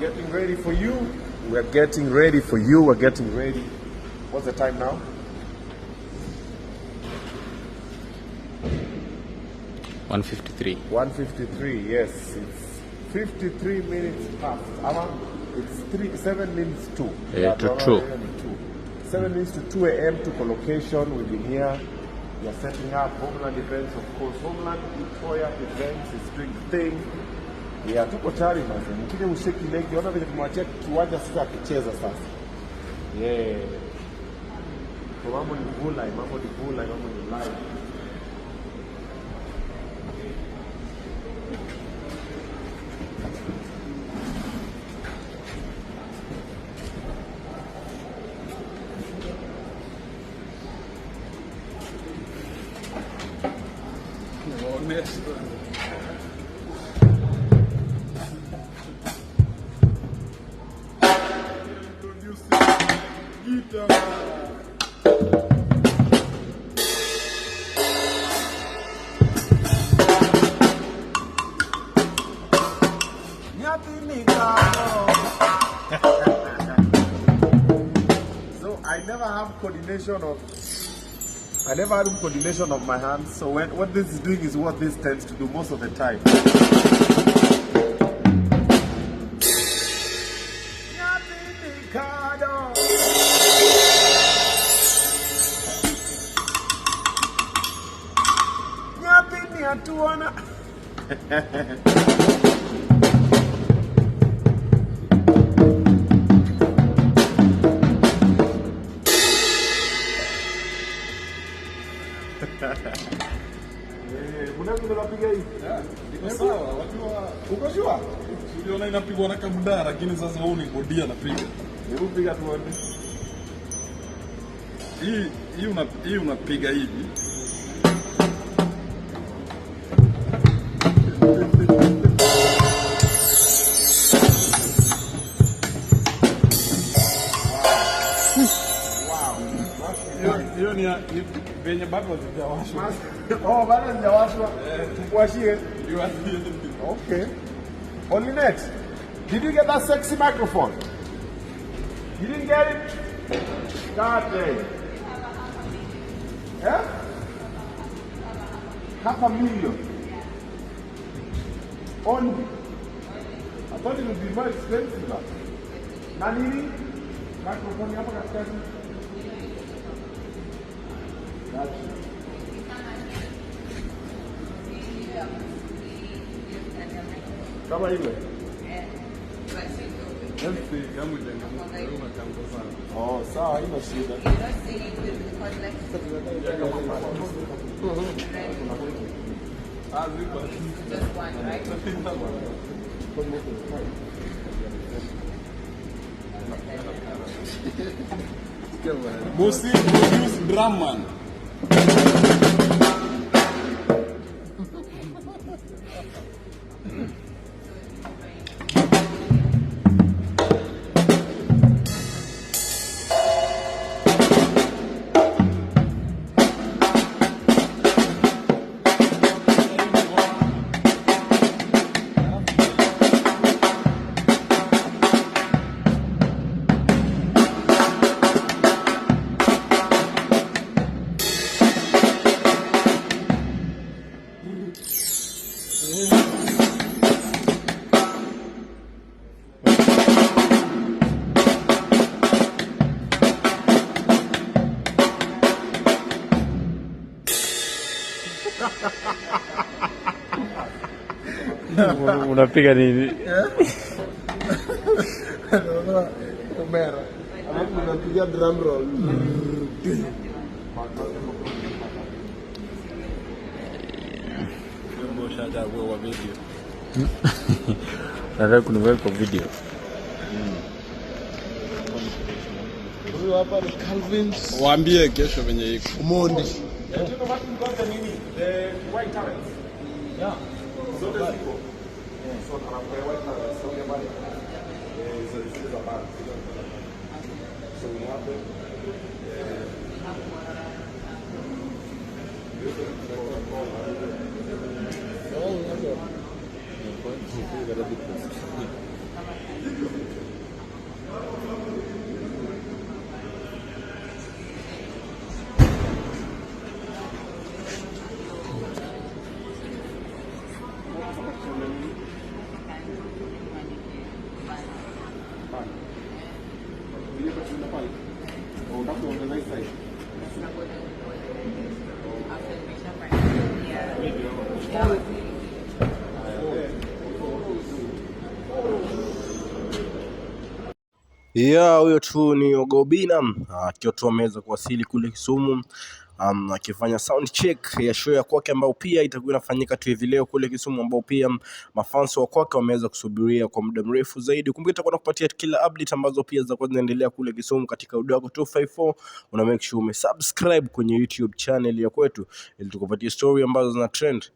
getting ready for you. We're getting ready for you. We're getting ready. What's the time now? 1:53. 1:53. Yes, it's 53 minutes past. It's 7 minutes to. To 2. 7 minutes to 2 a.m. to co-location. We've been here. We are setting up Homeland events, of course. Homeland Victoria events is doing the thing. Yeah, tuko tayari manze. Mkije usheki leki, ona vile tumwachia kiwanja sasa akicheza sasa. Yeah. Kwa mambo ni vula, mambo ni live. So I never had coordination of my hands. So what this is doing is what this tends to do most of the time. Uliona inapigwa na kabudara, lakini sasa huu ni bodia anapiga. Hebu piga tuone. Hii unapiga hivi. Hiyo ni venye bado hazijawashwa. Oh, bado hazijawashwa. Tuwashie. Okay. Olinet, did you get that sexy microphone? You didn't get it? God damn. Yeah? $500,000. Only. I thought it would be more expensive. Nani? Microphone hapa katikati. Gotcha. Kama ile? Oh, sawa, haina shida. Bossy produce drum man. Unapiga nini? Kamera. Alafu unapiga drum roll. Nataka kuniweka video. Huyu hapa ni Calvin. Waambie kesho venye iko. Mondi. The white talents. Yeah. So there's people. So white talents. So everybody. So this is about. So we have them. Oh, Yeah, huyo tu ni Ogaobina akiwa tu ameweza kuwasili kule Kisumu, akifanya sound check ya show ya kwake ambao pia itakuwa inafanyika tu hivi leo kule Kisumu, ambao pia mafans wa kwake wameweza kusubiria kwa muda mrefu zaidi. Kumbuka itakuwa nakupatia kila update ambazo pia zitakuwa zinaendelea kule Kisumu katika Udago 254. Una make sure umesubscribe kwenye YouTube channel ya kwetu ili tukupatie story ambazo zina trend.